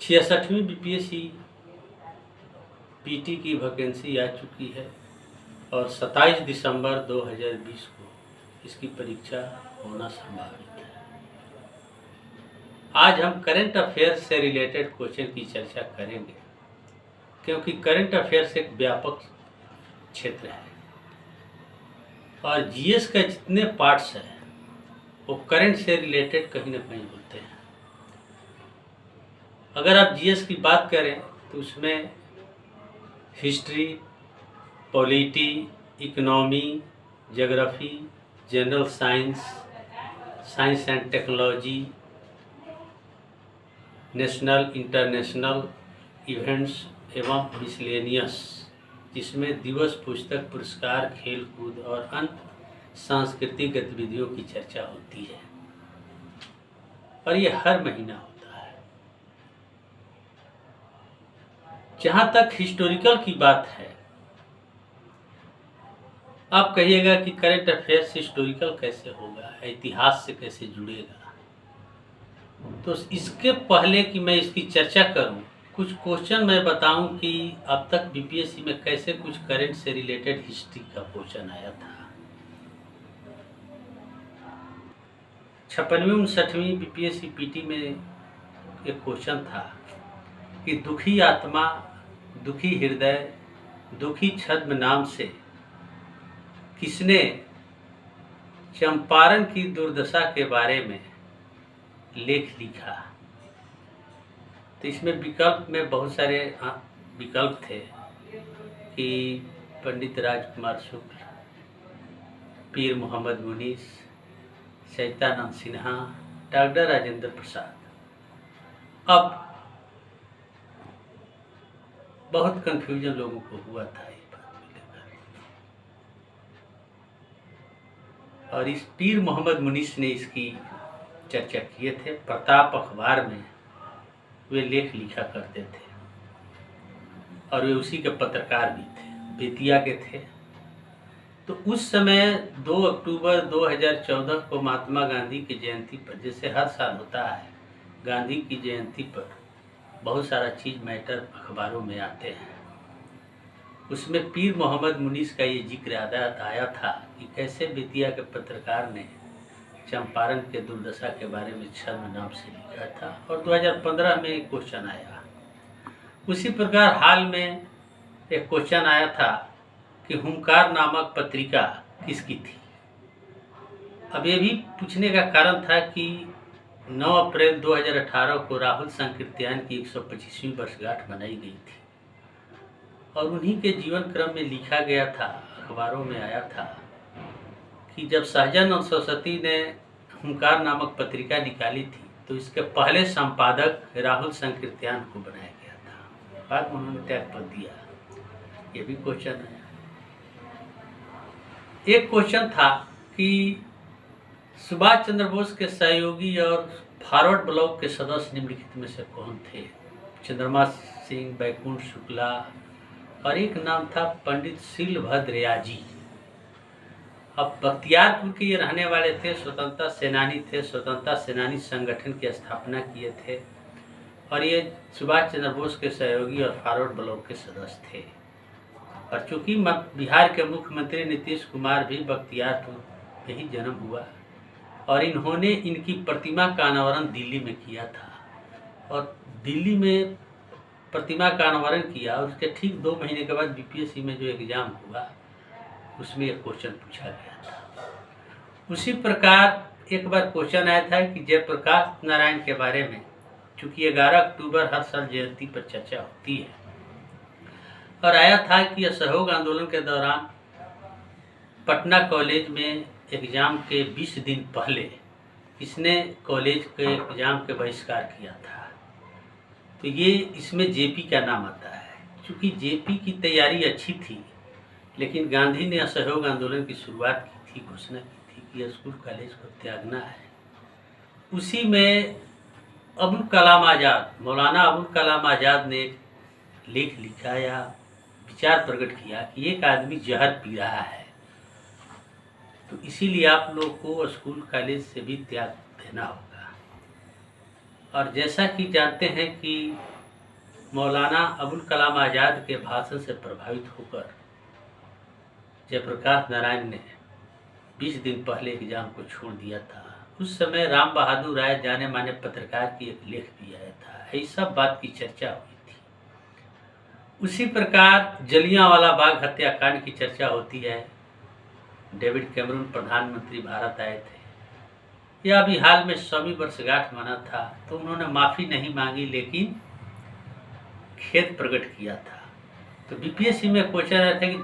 66वीं BPSC PT की vacancy आ चुकी है और 27 दिसंबर 2020 को इसकी परीक्षा होना संभावित है। आज हम करंट अफेयर्स से रिलेटेड क्वेश्चन की चर्चा करेंगे, क्योंकि करंट अफेयर्स एक व्यापक क्षेत्र है और जीएस का जितने पार्ट्स हैं वो करंट से रिलेटेड कहीं ना कहीं होते हैं। अगर आप जीएस की बात करें तो उसमें history, polity, economy, geography, general science, science and technology, national international events एवं मिसलेनियस, जिसमें दिवस, पुस्तक, पुरस्कार, खेल कूद और अन्य सांस्कृतिक गतिविधियों की चर्चा होती है और ये हर महीना होता है। जहाँ तक हिस्टोरिकल की बात है, आप कहिएगा कि करंट अफेयर्स हिस्टोरिकल कैसे होगा, इतिहास से कैसे जुड़ेगा। तो इसके पहले कि मैं इसकी चर्चा करूं, कुछ क्वेश्चन मैं बताऊं कि अब तक बीपीएससी में कैसे कुछ करंट से रिलेटेड हिस्ट्री का क्वेश्चन आया था। 56वीं बीपीएससी पीटी में एक क्वेश्चन था कि दुखी आत्मा, दुखी हृदय, दुखी छद्म नाम से किसने चंपारण की दुर्दशा के बारे में लेख लिखा। तो इसमें विकल्प में बहुत सारे विकल्प थे कि पंडित राजकुमार शुक्ल, पीर मोहम्मद मुनीस, सैतानंद सिन्हा, डॉक्टर राजेंद्र प्रसाद। अब बहुत कंफ्यूजन लोगों को हुआ था इस बात को लेकर, और इस पीर मोहम्मद मुनीस ने इसकी चर्चा किए थे। प्रताप अखबार में वे लेख लिखा करते थे और वे उसी के पत्रकार भी थे, बेतिया के थे। तो उस समय 2 अक्टूबर 2014 को महात्मा गांधी की जयंती पर, जैसे हर साल होता है, गांधी की जयंती पर बहुत सारा चीज़ मैटर अखबारों में आते हैं। उसमें पीर मोहम्मद मुनीस का ये जिक्र आया था कि कैसे बेतिया के पत्रकार ने चंपारण के दुर्दशा के बारे में छद्म नाम से लिखा था और 2015 में एक क्वेश्चन आया। उसी प्रकार हाल में एक क्वेश्चन आया था कि हुंकार नामक पत्रिका किसकी थी। अब ये भी पूछने का कारण था कि 9 अप्रैल 2018 को राहुल संकीर्तन की 125वीं वर्षगांठ मनाई गई थी और उन्हीं के जीवन क्रम में लिखा गया था, अखबारों में आया था कि जब सहजानंद सरस्वती ने हुंकार नामक पत्रिका निकाली थी तो इसके पहले संपादक राहुल संकीर्तन को बनाया गया था। बाद में उन्होंने त्याग कर दिया। ये भी क्वेश्चन है। एक क्वेश्चन था कि सुभाष चंद्र बोस के सहयोगी और फॉरवर्ड ब्लॉक के सदस्य निम्नलिखित में से कौन थे। चंद्रमा सिंह, बैकुंठ शुक्ला और एक नाम था पंडित शीलभद्र याजी। अब बख्तियारपुर के ये रहने वाले थे, स्वतंत्रता सेनानी थे, स्वतंत्रता सेनानी संगठन की स्थापना किए थे और ये सुभाष चंद्र बोस के सहयोगी और फॉरवर्ड ब्लॉक के सदस्य थे। और चूंकि बिहार के मुख्यमंत्री नीतीश कुमार भी बख्तियारपुर में ही जन्म हुआ और इन्होंने इनकी प्रतिमा का अनावरण दिल्ली में किया था और दिल्ली में प्रतिमा का अनावरण किया और उसके ठीक 2 महीने के बाद बीपीएससी में जो एग्जाम हुआ उसमें एक क्वेश्चन पूछा गया था। उसी प्रकार एक बार क्वेश्चन आया था कि जयप्रकाश नारायण के बारे में, चूंकि 11 अक्टूबर हर साल जयंती पर चर्चा होती है, और आया था कि असहयोग आंदोलन के दौरान पटना कॉलेज में एग्जाम के 20 दिन पहले इसने कॉलेज के एग्जाम के बहिष्कार किया था। तो ये इसमें जेपी का नाम आता है। चूँकि जेपी की तैयारी अच्छी थी, लेकिन गांधी ने असहयोग आंदोलन की शुरुआत की थी, घोषणा की थी कि स्कूल कॉलेज को त्यागना है। उसी में अबुल कलाम आज़ाद, मौलाना अबुल कलाम आज़ाद ने एक लेख लिखा या विचार प्रकट किया कि एक आदमी जहर पी रहा है, तो इसीलिए आप लोग को स्कूल कॉलेज से भी त्याग देना होगा। और जैसा कि जानते हैं कि मौलाना अबुल कलाम आज़ाद के भाषण से प्रभावित होकर जयप्रकाश नारायण ने 20 दिन पहले एग्जाम को छोड़ दिया था। उस समय राम बहादुर राय जाने माने पत्रकार की एक लेख भी आया था, यही सब बात की चर्चा हुई थी। उसी प्रकार जलियांवाला बाग हत्याकांड की चर्चा होती है। डेविड कैमरून प्रधानमंत्री भारत आए थे, या अभी हाल में 100वीं वर्षगांठ मना था, तो उन्होंने माफ़ी नहीं मांगी लेकिन खेद प्रकट किया था। तो बीपीएससी में पूछा रहा था कि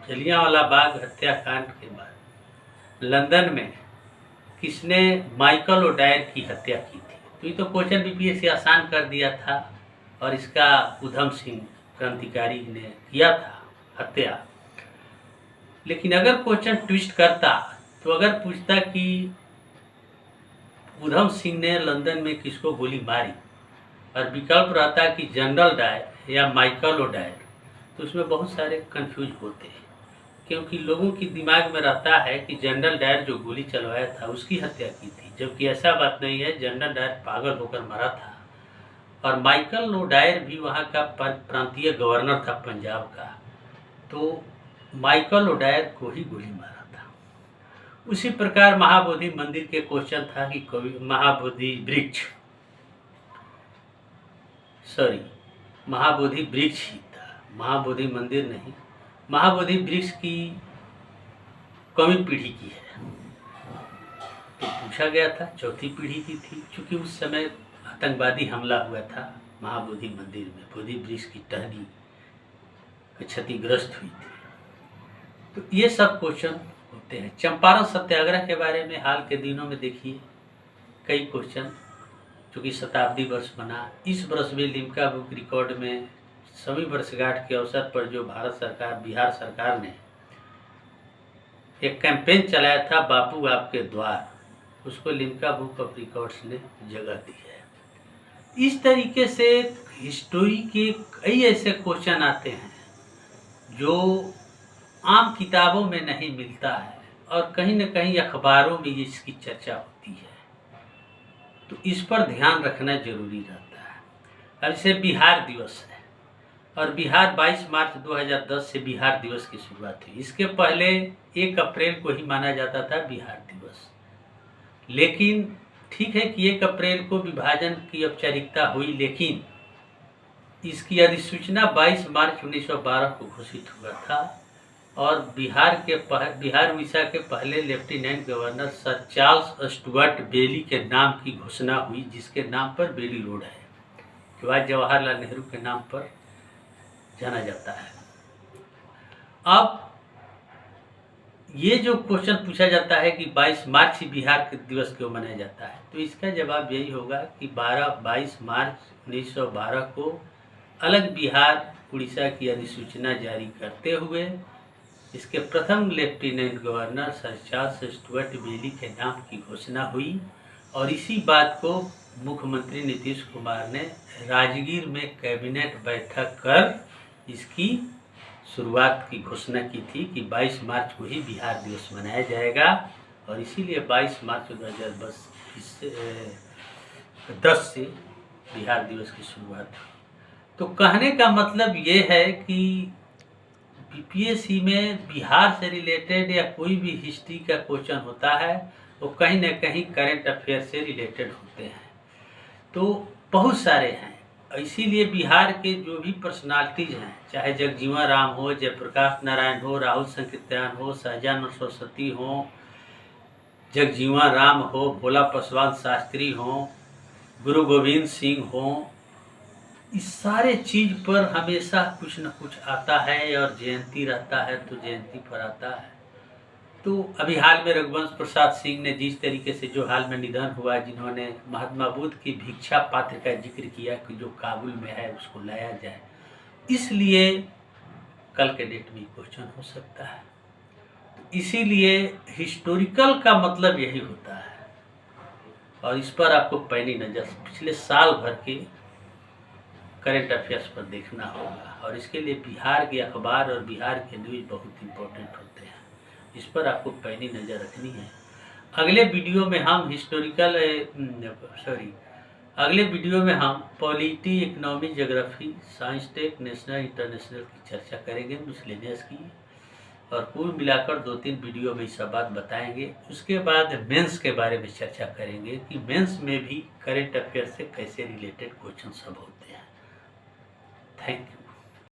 जलियांवाला बाग हत्याकांड के बाद लंदन में किसने माइकल ओडायर की हत्या की थी। तो ये तो क्वेश्चन बीपीएससी आसान कर दिया था और इसका उधम सिंह क्रांतिकारी ने किया था हत्या। लेकिन अगर क्वेश्चन ट्विस्ट करता तो अगर पूछता कि उधम सिंह ने लंदन में किसको गोली मारी और विकल्प रहता कि जनरल डायर या माइकल ओडायर, तो उसमें बहुत सारे कंफ्यूज होते हैं, क्योंकि लोगों की दिमाग में रहता है कि जनरल डायर जो गोली चलवाया था उसकी हत्या की थी, जबकि ऐसा बात नहीं है। जनरल डायर पागल होकर मरा था और माइकल ओडायर भी वहाँ का प्रांतीय गवर्नर था पंजाब का, तो माइकल ओडायर को ही गोली मारा था। उसी प्रकार महाबोधि मंदिर के क्वेश्चन था कि महाबोधि वृक्ष ही था, महाबोधि मंदिर नहीं। महाबोधि वृक्ष की कौन पीढ़ी की है, तो पूछा गया था चौथी पीढ़ी की थी, क्योंकि उस समय आतंकवादी हमला हुआ था महाबोधि मंदिर में, बोधि वृक्ष की टहनी क्षतिग्रस्त हुई थी। तो ये सब क्वेश्चन होते हैं। चंपारण सत्याग्रह के बारे में हाल के दिनों में देखिए कई क्वेश्चन, चूँकि शताब्दी वर्ष बना, इस वर्ष भी लिम्का बुक रिकॉर्ड में 100वीं वर्षगांठ के अवसर पर जो बिहार सरकार ने एक कैंपेन चलाया था बापू आपके द्वार, उसको लिम्का बुक ऑफ रिकॉर्ड्स ने जगह दी है। इस तरीके से हिस्ट्री के कई ऐसे क्वेश्चन आते हैं जो आम किताबों में नहीं मिलता है और कहीं न कहीं अखबारों में इसकी चर्चा होती है, तो इस पर ध्यान रखना जरूरी रहता है। अब जैसे बिहार दिवस है और बिहार 22 मार्च 2010 से बिहार दिवस की शुरुआत हुई। इसके पहले 1 अप्रैल को ही माना जाता था बिहार दिवस, लेकिन ठीक है कि 1 अप्रैल को विभाजन की औपचारिकता हुई, लेकिन इसकी अधिसूचना 22 मार्च 1912 को घोषित हुआ था और बिहार उड़ीसा के पहले lieutenant governor sir Charles Stuart Bailey के नाम की घोषणा हुई, जिसके नाम पर बेली रोड है, जो आज जवाहरलाल नेहरू के नाम पर जाना जाता है। अब ये जो क्वेश्चन पूछा जाता है कि 22 मार्च ही बिहार के दिवस क्यों मनाया जाता है, तो इसका जवाब यही होगा कि 22 मार्च 1912 को अलग बिहार उड़ीसा की अधिसूचना जारी करते हुए इसके प्रथम lieutenant governor sir Charles Stuart Bailey के नाम की घोषणा हुई और इसी बात को मुख्यमंत्री नीतीश कुमार ने राजगीर में कैबिनेट बैठक कर इसकी शुरुआत की घोषणा की थी कि 22 मार्च को ही बिहार दिवस मनाया जाएगा और इसीलिए 22 मार्च 2010 से बिहार दिवस की शुरुआत हुई। तो कहने का मतलब ये है कि बीपीएससी में बिहार से रिलेटेड या कोई भी हिस्ट्री का क्वेश्चन होता है वो कहीं ना कहीं करंट अफेयर से रिलेटेड होते हैं, तो बहुत सारे हैं। इसीलिए बिहार के जो भी पर्सनालिटीज हैं, चाहे जगजीवन राम हो, जयप्रकाश नारायण हो, राहुल संकीर्तन हो, सहजानंद सरस्वती हो, जगजीवन राम हो, भोला पासवान शास्त्री हो, गुरु गोविंद सिंह हो, इस सारे चीज पर हमेशा कुछ न कुछ आता है और जयंती रहता है तो जयंती पर आता है। तो अभी हाल में रघुवंश प्रसाद सिंह ने जिस तरीके से जो हाल में निधन हुआ, जिन्होंने महात्मा बुद्ध की भिक्षा पात्र का जिक्र किया कि जो काबुल में है उसको लाया जाए, इसलिए कल के डेट में क्वेश्चन हो सकता है। इसीलिए हिस्टोरिकल का मतलब यही होता है और इस पर आपको पैनी नजर पिछले साल भर के करंट अफेयर्स पर देखना होगा और इसके लिए बिहार के अखबार और बिहार के न्यूज़ बहुत इम्पोर्टेंट होते हैं, इस पर आपको पैनी नज़र रखनी है। अगले वीडियो में हम अगले वीडियो में हम polity, economy, geography, science tech, national international की चर्चा करेंगे, मिसलेनियस की, और कुल मिलाकर 2-3 वीडियो में सब बात बताएंगे। उसके बाद मेंस के बारे में चर्चा करेंगे कि मेंस में भी करंट अफेयर से कैसे रिलेटेड क्वेश्चन सब होते हैं। Thank you.